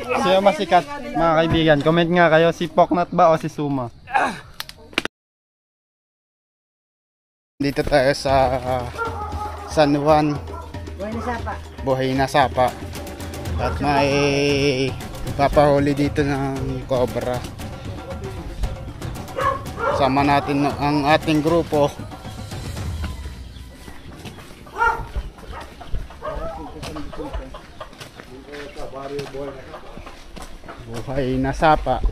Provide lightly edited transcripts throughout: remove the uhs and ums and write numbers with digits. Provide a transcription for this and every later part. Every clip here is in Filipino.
Sino masikat mga kaibigan? Comment nga kayo, si Poknat ba o si Suma? Dito tayo sa San Juan, Buhay na Sapa. At may papahuli dito ng cobra. Sama natin ang ating grupo. Buhay na Sapa.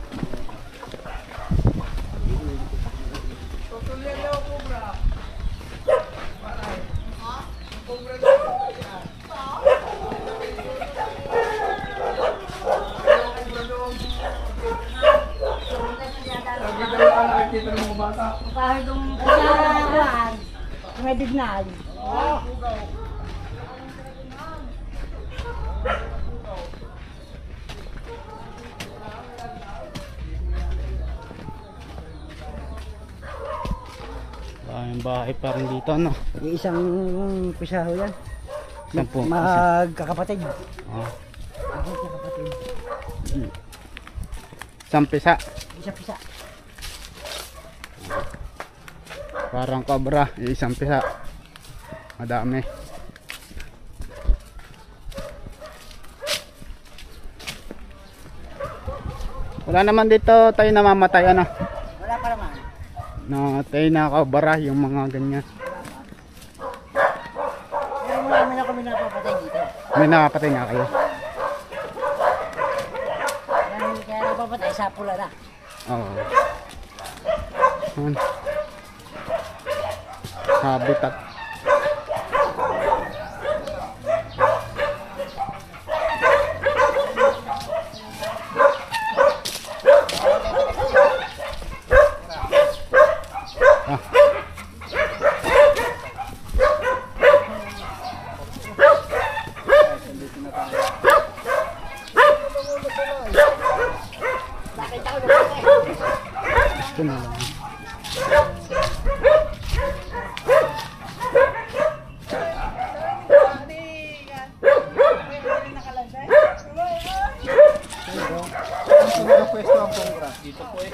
Kahit yung kasalahan, may dignal. Ang bahay pa rin dito, no? Yung isang pisaho yan. Sampu. Magkakapatid. Oh. Magkakapatid. Isang pisa. Isa-pisa. Parang cobra, isang pisa. Madami. Wala naman dito tayo namamatay, ano? Wala pa naman. No, tayo na cobra, yung mga ganyan. Pero marami na kami napapatay dito. May nakapatay nga kayo. Kaya napapatay sa pula na. Oo. Habitat. Ito na lang. Dito po eh.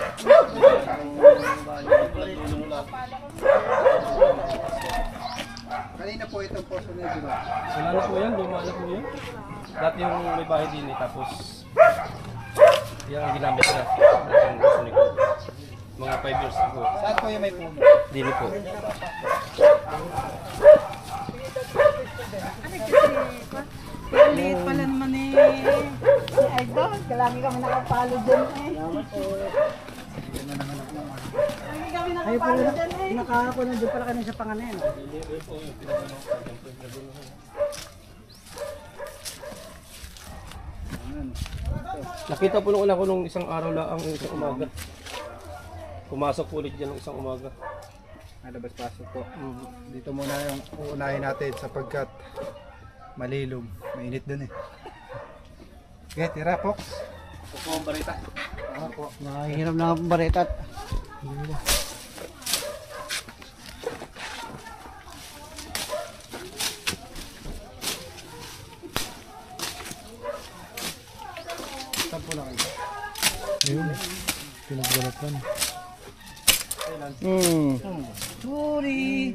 Kanina po itong portion na yun, diba? Wala na po yan, luma na po yan. Dati yung may bahay din eh, tapos yan ang ginamit na. Mga 5 years ago. Saan po yung may puno? Dili po. Liit pala naman eh. Ay doon, kalami kami nakapalo dyan eh. Lagi kami nakapalo dyan eh. Nakahapon na doon pala kami sa panganen. Nakita po nung una ko nung isang araw lang ang isang umaga. Pumasok po ulit dyan ng isang umaga. Labas-pasok po. Dito muna yung uunahin natin sapagkat malilog. Mainit dun eh. Okay, tira Fox. Ito po ang barita. Po. Nakahirap na ang baritat. Saan po na kayo? Ayun. Pinagbalatan. Sorry.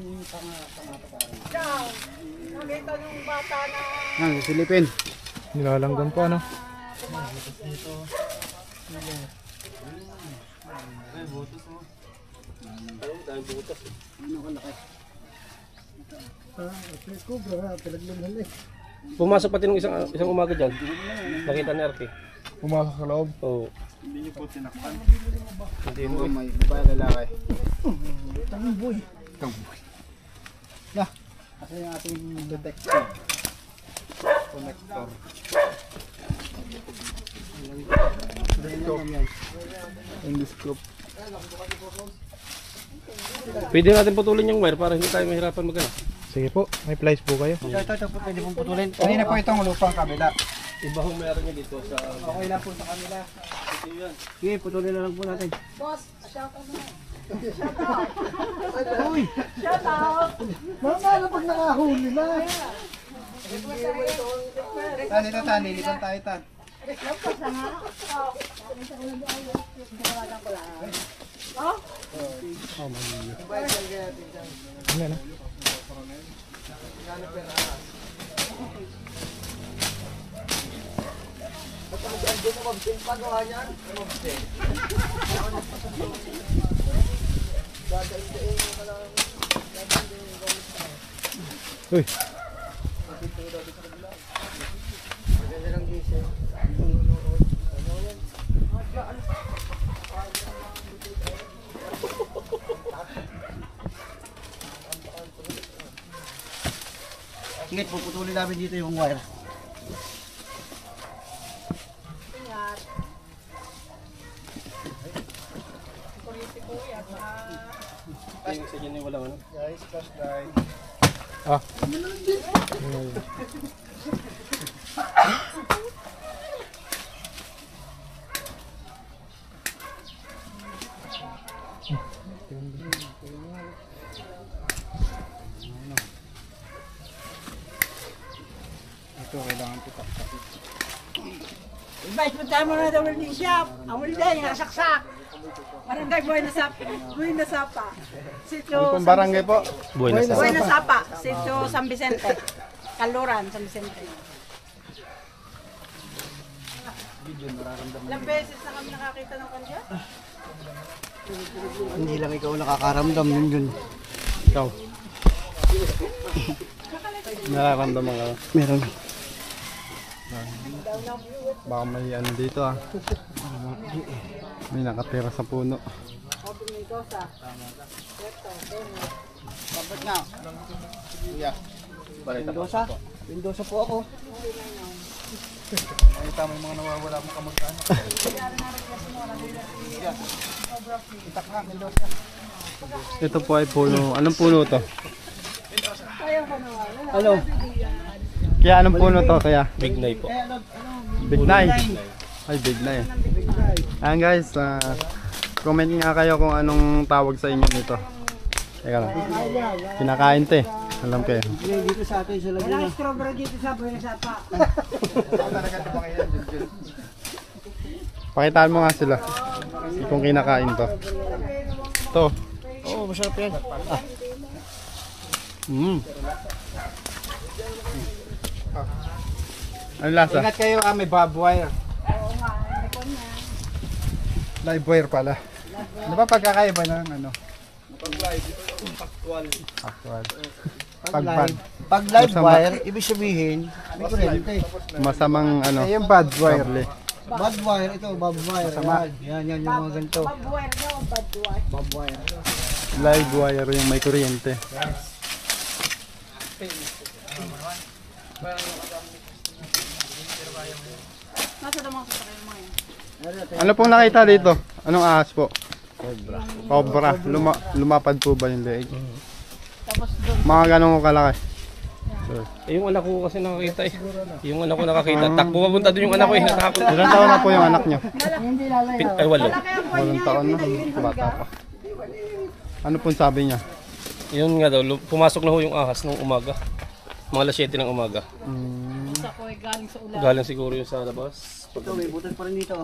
Ciao! Nakita yung bata na... Silipin. Nilalanggan pa, ano? Pumasok pati nung isang umaga dyan. Nakita ni Arte. Pumasok sa loob. Oo. Hindi niyo po tinakpan. Hindi mo eh. May babae lalaki. Tamboy. Na, kasi yung ating detector. Connector. In this group. Pwede natin putulin yung wire para hindi tayo mahirapan magana. Sige po, may plies po kayo. Ito po, pwede pong putulin. Kanina po itong lupang kabila. Iba hong meron niya dito sa... Okay lang po sa kanila. Sige, putulin na lang po natin. Boss, shout out na. Uy! Shout out! Mamala pag nakahuli na. Tan, ito tan, lilipan tayo tan. Lampas na nga. Tinawagan ko lang. Oh? Ano na? Uy. Sige, puputulin namin dito yung wire. Tingin sa dyan yung walang ano. Guys, flashlight. Ah. Ito, kailangan tutak-tak. Invite mo tayo muna sa welding shop. Ang welding, nasaksak. Barangay Buhay na Sapa. Buhay na Sapa. Sitio Ano pong barangay po? Buhay na Buhay na Sapa. Sitio San Vicente. Kaluran, San Vicente. Ilang beses na kami nakakita ng kanya? Hindi lang ikaw nakakaramdam yun. Ikaw. Nararamdaman ka. Meron. Baka may ano dito ah. May nakatira sa puno. Babot nga. Mendoza. Mendoza po ako. Ay, tama yung mga nawawala mong kamag-anak. Itak nga, Mendoza. Ito po ay puno. Anong puno to? Ano? Kaya anong puno to kaya? Big Nay po. Big Nay. Ay, Big Nay. Ayan guys, comment nga kayo kung anong tawag sa inyo nito. Teka lang. Kinakain to eh. Alam ko eh. Dito sa atin sa Laguna. Walang strawberry dito sa Buhay na Sapa. Talaga ito ba kayo? Jun. Pakitaan mo nga sila kung kinakain to. To. Oo, masarap yan. Ano lasa? Ingat kayo may barbed wire. Live wire pala. Ano ba pagkakaiba ng ano? Actual. Pag live Masama. wire, ibig sabihin, may kuryente. Masamang ano. Yung bad wire. Kable. Bad wire, ito, bad wire. Yan yung mga ganito. Babuhay na daw ang baduay. Bad wire. Live wire yung may kuryente. Nasa damang sasakay mo yan. Ano pong nakita dito? Anong ahas po? Cobra. Lumapad po ba yung leeg? Tapos doon. Mga ganong kalaki. Eh, yung anak ko kasi nakakita eh. Yung anak ko nakakita. Takbo papunta doon yung anak ko eh. Natapos. Ilang taon na po yung anak nyo? Hindi lalayo. Ay, walo. Walang taon na. Bata pa. Ano pong sabi niya? Yun nga daw, pumasok na ho yung ahas nung umaga. Mga alas 7 ng umaga. Isa ko ay galing sa ulan. Galing siguro yung sa labas. Ito, may butas pa rin dito.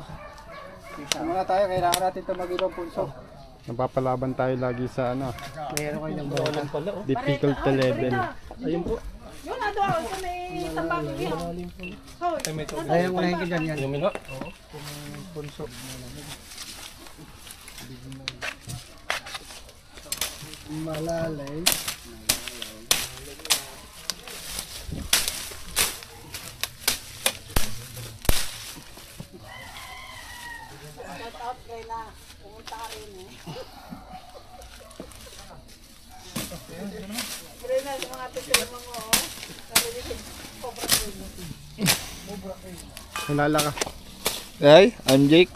Muna tayo, kailangan natin ito mag-ilong punso. Napapalaban tayo lagi sa ano, Mayroon kayo ng Walang pala oh. difficulty level. Ayun po. Yun, ando ako sa may tambang yun. Hoy, Ay, may tubig. Ayaw mo na yung ganyan yan. Yung mino. Punso. Malalay. shout out kay na. Pumunta ka rin eh. Pero na, sa mga titigman mo, oh. Narinig, cobra queen. Kilala ka. Hey, I'm Jake.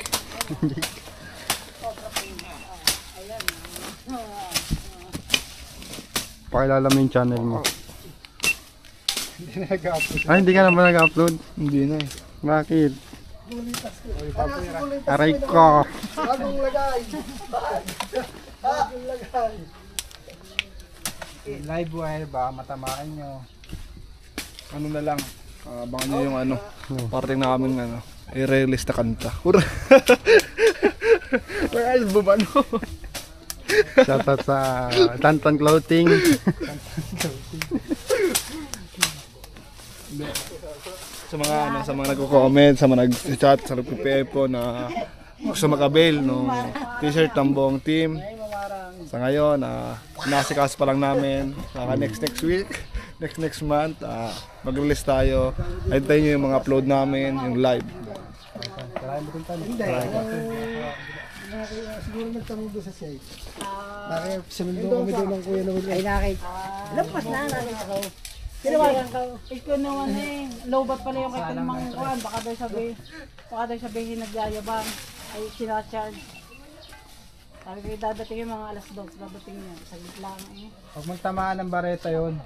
Pakilala mo yung channel mo. Hindi na nag-upload. Ay, hindi ka na ba nag-upload? Hindi na eh. Bakit? Aray ko. Bagong lagay. Bagong lagay. Live wire ba? Matamaan nyo. Ano na lang. Abangan nyo yung ano. Parting na kaming ano. i-release na kanta. May album ano? Shoutout sa Tantan Clothing. Sa mga nagko-comment, sa mga nag-chat, sa nagpo-PM po na gusto makabail ng t-shirt ng buong team. Sa ngayon, sinasikas pa lang namin. Saka next week, next month, mag-release tayo. Hintayin nyo yung mga upload namin, yung live. Siguro nagtanong doon sa site. Sinundo kami doon ng kuya naman. Ay, nakit. Lampas na, nakit ako. Tinawagan ka. Ikaw naman eh. Lobat pala yung kay Kalmang Kuan. Baka daw sabihin nagyayabang. Ay, sinacharge. Sabi ko, dadating yung mga alas 2. Dadating yan. Saglit lang eh. Pag magtamaan ng bareta yun,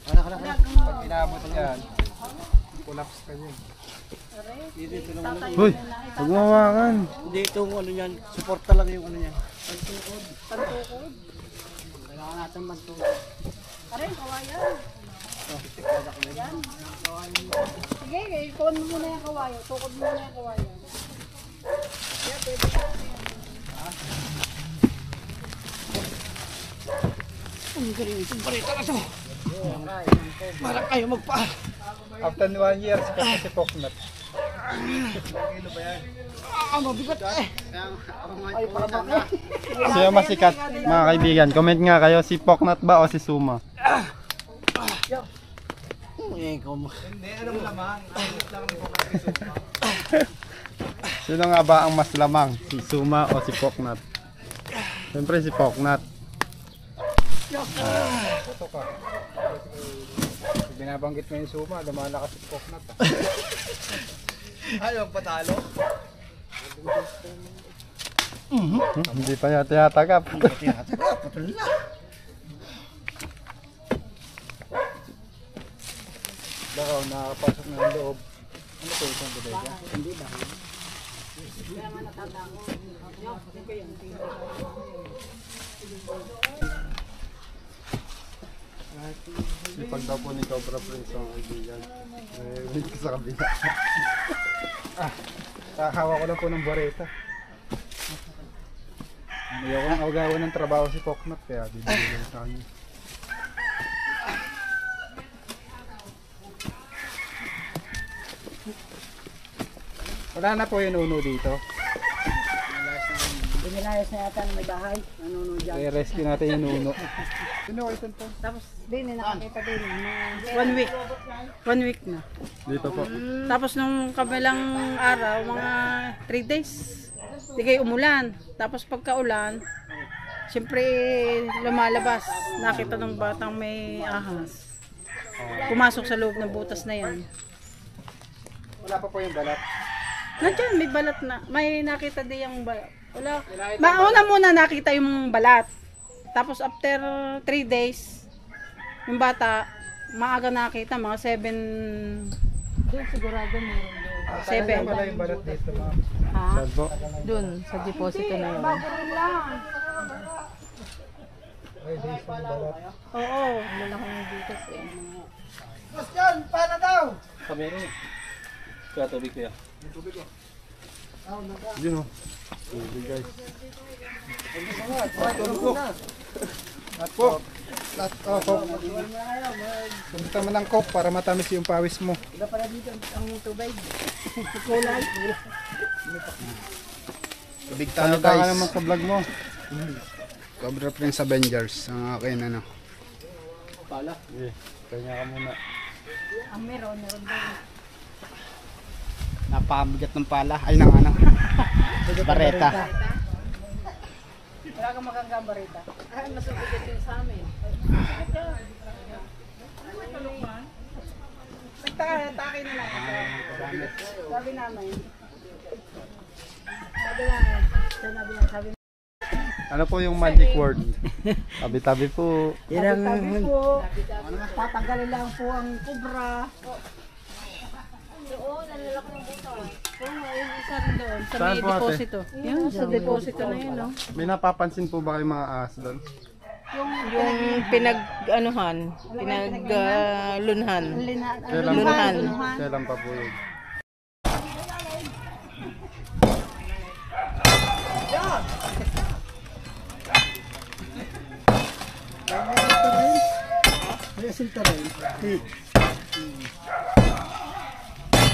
pag inabot yan, collapse ka yun. Uy, huwag mawakan. Hindi, itong ano yan, suporta lang yung ano yan. Pantukod. Kailangan natin magtukod. Aray, kawayan. Yan. Sige, ikuhan mo muna yung kawayan. Tukod mo muna yung kawayan. Yeah, pwede na yan. Ang galing itong barita na to. Para kayo magpa. After 1 year, sikat si Poknat. Mabigat eh. Ay, parang Sino masikat, mga kaibigan? Comment nga kayo, si Poknat ba o si Suma? Sino nga ba ang mas lamang? Si Suma o si Poknat? Siyempre si Poknat. Binabanggit mo yung Suma, lumalakas si Poknat. Ayaw patalo. Hindi pa yata yatagap. Patalo na. Baka nakapasok na yung loob. Ano po isang bodega? hindi ba? Kaya nga natandaan ko. Ito yan. Sipag daw po ni Cobra Prince ang kaibigan. Wait ko sa kabila. Kakahawa ko lang po ng bareta. Ayoko nang awagawan ng trabaho si Poknat, kaya bibigyan sa kanya. Wala na po yung uno dito. Binilayas na yata ng may bahay. Nanuno dyan. I-rescue natin yung uno. Sino kayo ito? Tapos din, nakakita din. 1 week. 1 week na. Dito po. Tapos nung kabilang araw, mga 3 days, di kayo umulan. Tapos pagka-ulan, siyempre lumalabas. Nakita ng batang may ahas. Pumasok sa loob ng butas na yan. Wala pa po yung balat. Nandiyan, may balat na. May nakita din yung balat. Wala. Mauna muna nakita yung balat. Tapos after 3 days, yung bata, maaga nakita, mga 7. Doon sigurado meron doon. 7. Wala yung balat dito, ma'am. Ha? Saan po? Doon, sa deposito na yun. Bago rin lang. Ay, dito yung balat. Oo, malaki yung dito eh. Question, paano daw? Kami rin. Kaya tubig kuya. Yun o. Sige guys. At Coke. Coke. Kumita mo ng Coke para matamis yung pawis mo. Iba pala dito ang tubig. Kulay. Tubig Ano ka naman sa vlog mo? Cobra Prince Avengers. Ang akin ano. Pala. Sige, kanya ka muna. Ang meron doon. Napakabigat ng pala. Ay nang ano. Bareta. Wala kang makagambarita. Ay, masubigat yun sa amin. Nagtake na lang. Sabi namin. Sabi Ano po yung magic word? Tabi-tabi po. Tabi po. Tatanggalin lang po ang kubra. Doon, nalalak ng buto. Oo, yung isa rin doon. Sa Saan may po, ate? deposito. Yan, sa deposito na yun, no? May napapansin po ba kayong mga ahas doon? Yung pinaglunhan. Kailan Lunahan. Kailan pa po yun?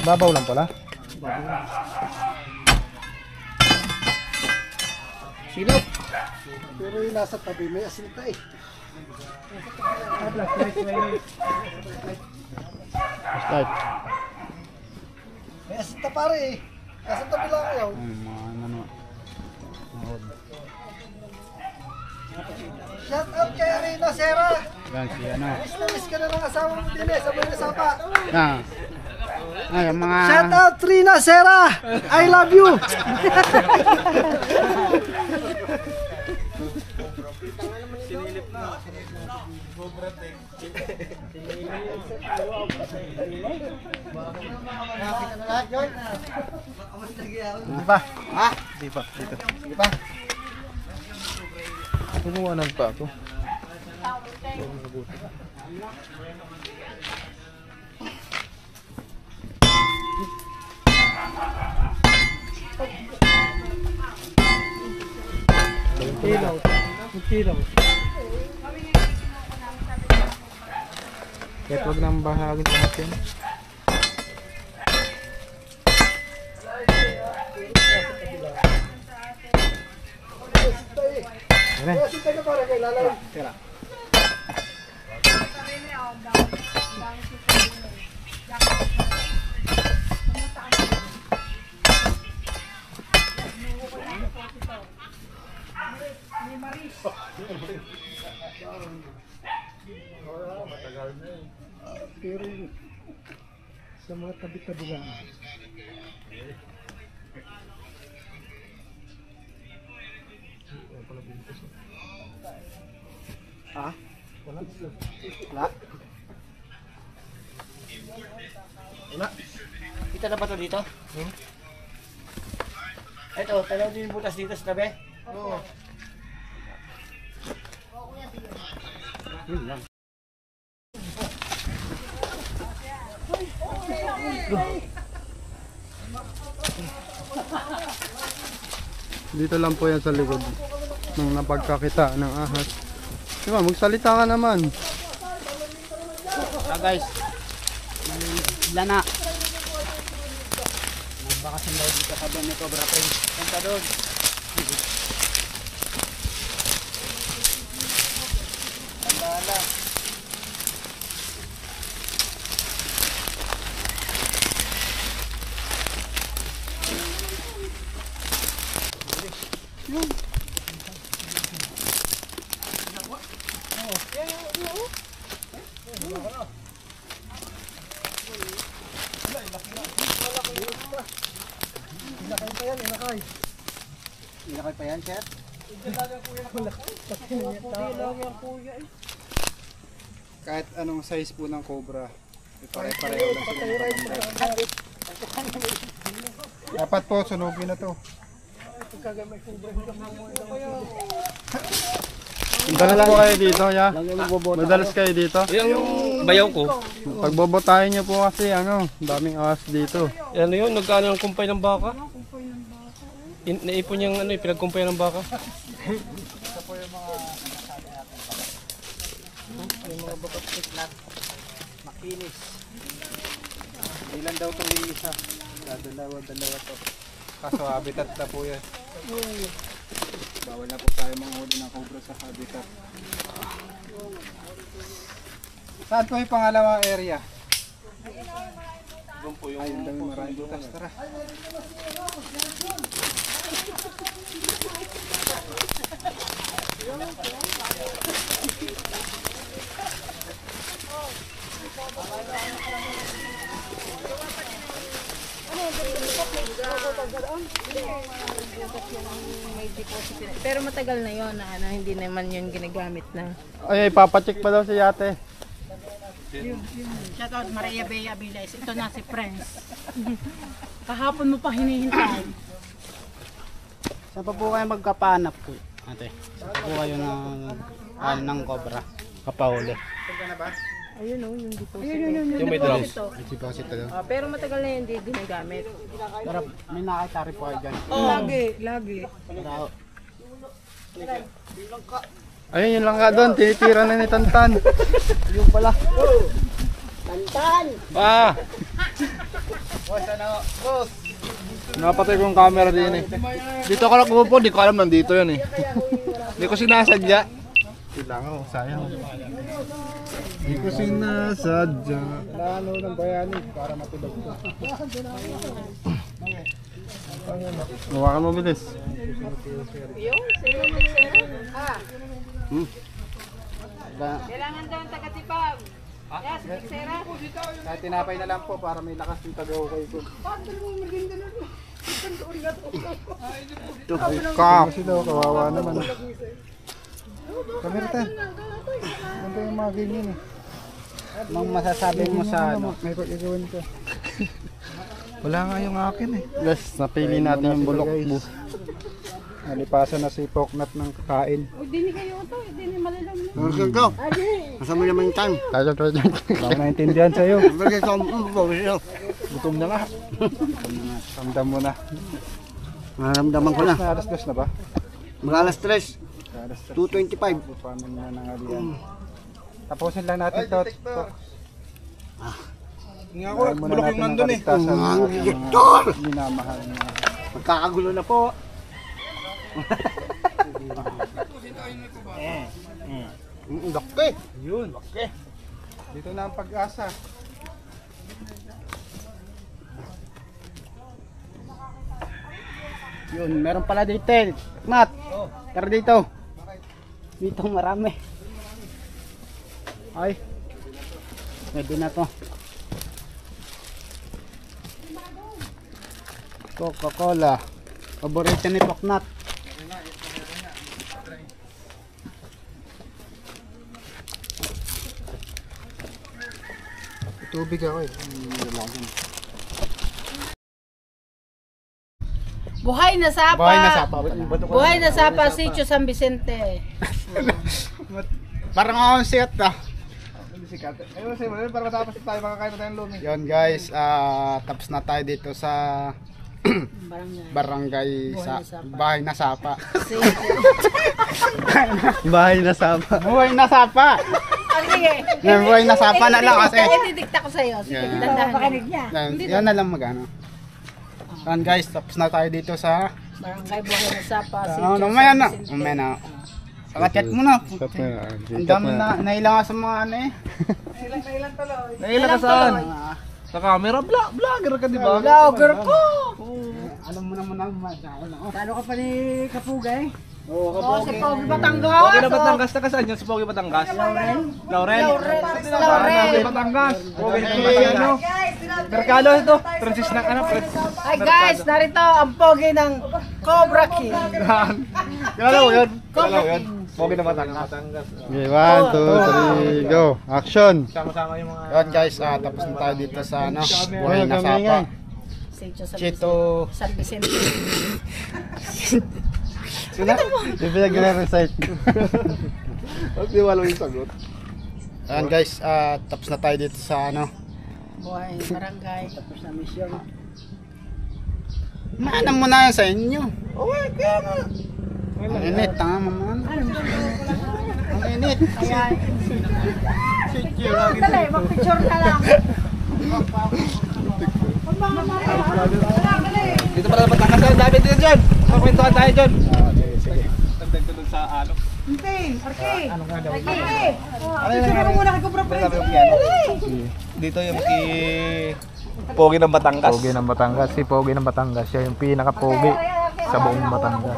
Babaw lang pala. Silop. Pero yung nasa tabi may asinta eh. Start. May asinta pare eh. Nasa tabi lang kayo. Mga ano. Shout out kay Rina Sera. Yan si ano. Miss na miss ka na ng asawa mo din eh. Sabay na sapa. Yan. Ay, yung mga... Shout out Rina Sera. I love you. Di pa? Ha? Di pa. Dito. Di pa? Kumuha pa ako. Kilaw. Kahit wag nang bahagin sa atin. May asinta na pare kay lalay. Pero sa mga tabi-tabi lang. Kita na ba ito dito? Ito, tanaw din yung butas dito sa tabi. Oo. Yun lang. Dito lang po yan sa likod ng napagkakita ng ahas. Diba, magsalita ka naman. Guys, may na. Nagbakasan daw dito ka doon ni Cobra Prince. Punta doon. Tandala. Inakay pa yan, sir? Kahit anong size po ng cobra, pare-pareho lang sila. Dapat po, sunugin na to. Madalas po kayo dito, ya? Madalas kayo dito? Yan yung bayaw ko. Pagbobotahin niyo po kasi, daming ahas dito. Ano yun, nagkaano ng kumpay ng baka? Naipon niyang pinagkumpay ng baka. Yung mga babat tiklat. Makinis. Ilan daw ito yung isa? Dalawa to. Kaso habitat na po yan. Bawal na po tayo manghuli ng cobra sa habitat. Saan po yung pangalawang area? Doon po yung... Ayun daw yung maraming butas. Tara. Pero matagal na yon na hindi naman yun ginagamit na. Ay, papacheck pa daw si Yate. Shout out Maria Bea Abiles. Ito na si Prince. Kahapon mo pa hinihintay. Saan pa po kayo magkapanap po? Ate, saan pa po kayo ng cobra? Kapahuli. Ayun o, yung deposit. Yung may drums. Deposit daw. Pero matagal na yun hindi ginagamit. Pero may nakakita rin po kayo dyan. Lagi. Pero, Ayun, yun lang nga doon. Tinitira na ni Tantan. Yung pala. Ah! Napatay ko yung camera din eh. Dito ako nakupo, di ko alam nandito yun eh. Hindi ko sinasadya. Kailangan ko, sayang. Di ko sinasadya. Lalo ng bayani para matulog ko. Hawakan mo bilis. Kailangan daw ang tagatipag. Yes, Sera. Kahit tinapay na lang po para may lakas yung taga-ukay ko. Kak! Sila, kawawa naman. Kamerta. Ano yung mga ganyan eh? Anong masasabi mo sa ano? May pag-igawin ka. Wala nga yung akin eh. Guys, napili natin yung bulok. Nalipasan na si Poknat ng kakain. O, dini kayo ito. Dini malalam na. Kasama naman yung time. Kaya ko dyan. Wala ko naintindihan sa'yo. Gutom na nga. Ramdam mo na. Nararamdaman ko na. Alas 2 na ba? Mga alas 3, Alas 2:25. Paano na nangalian? Tapusin lang natin to. Nga ko, bulok yung nandun eh. Direktor! Minamahal na. Magkakagulo na po. Dokte. Yun. Dito na ang pag-asa. Yun, meron pala dito eh. Mat, tara dito. Dito marami. Ay, pwede na to. Coca-Cola. Paborito ni Poknat. Tubig ako eh. Buhay na sapa. Buhay na sapa. Buhay na sapa, Sitio San Vicente. Parang akong sikat ah. Ayun, sa'yo, para matapos tayo makakain na tayong lumi. Yun guys, tapos na tayo dito sa Barangay. barangay sa na Sapa. bahay na sapa. Bahay na sama. Buhay na sapa. Sige. Yan, buhay na sapa na lang kasi. Itidikta ko sa'yo. Sige, Yan. dandahan. Yan na lang magano. Yan guys, tapos na tayo dito sa Barangay Buhay na Sapa, Sitio ano San mamaya na. Vicente. Mamaya na. Saka-chat mo na. Stop na yan. Ang dami na nailang nga sa mga ano eh. Nailan ka saan? Sa camera, vlogger ka di ba? Vlogger ko. Alam mo naman ang ano. Talo ka pa ni Kapugay? Oo, Oh, si Pogi Pogi Batangas. na Batangas, taga saan yun sa Pogi Batangas? Lauren? Lauren. Pogi Batangas. Pogi na ano? Merkado ito. Francis ng ano? Hi guys, narito ang Pogi ng Cobra King. Kilala mo yun? Kilala mo yun? Pogi na Batangas. Okay, 1, 2, 3, go. Action! Sama-sama yung mga... Yun guys, tapos na tayo dito sa ano, buhay na sapa. Sitio San Chito. San Vicente. Yung pinag-recite. Di wala yung sagot. Ayan guys, tapos na tayo dito sa ano. Buhay barangay. Tapos na misyon. Maanam mo na yan sa inyo. Ang init, tanga maman. Ang init. Dali, mag-picture na lang. Dito pala sa Batangas. Ang dami dito dyan. Makakwentuhan tayo dyan. Tagdag ko dun sa ano. Hindi, Arki. Arki. Dito yung Pogi ng Batangas. Pogi ng Batangas. Si Pogi ng Batangas. Siya yung pinaka-pogi sa buong Batangas.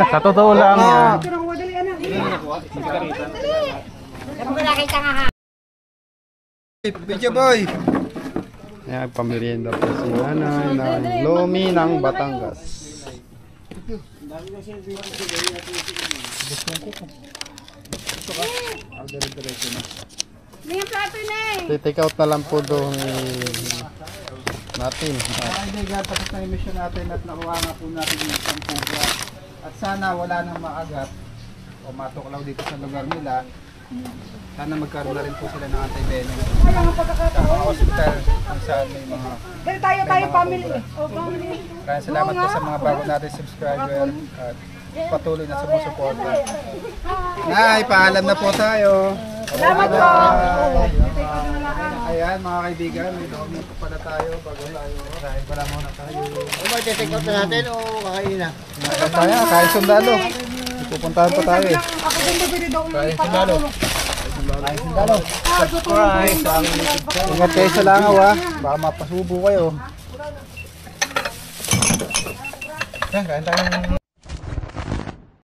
Sa totoo lang yan. Picture boy! Ayan, pamerienda po si nanay ng Lomi ng Batangas. May plato na eh. Take out na lang po doon natin. Mga kaibigan, tapos na yung mission natin at nakuha nga po natin yung isang kubra. At sana wala nang maagat o matuklaw dito sa lugar nila. Sana magkaroon na rin po sila ng anti-venom. Sa mga hospital kung saan may mga... Tayo family. Oh, family. Kaya salamat po sa mga bago natin subscriber. At patuloy na sumusuporta. Nay, paalam na po tayo. Salamat po. Ayan mga kaibigan, may domi po pala tayo bago tayo. Kain pala muna tayo. Mag-check out na natin o kakain na? Kain sundalo. Pupuntahan pa tayo eh. Ako din bibili daw ng Kain sundalo. Surprise sa aking YouTube channel. Ingat kayo sa langaw ha. Baka mapasubo kayo. Kain tayo.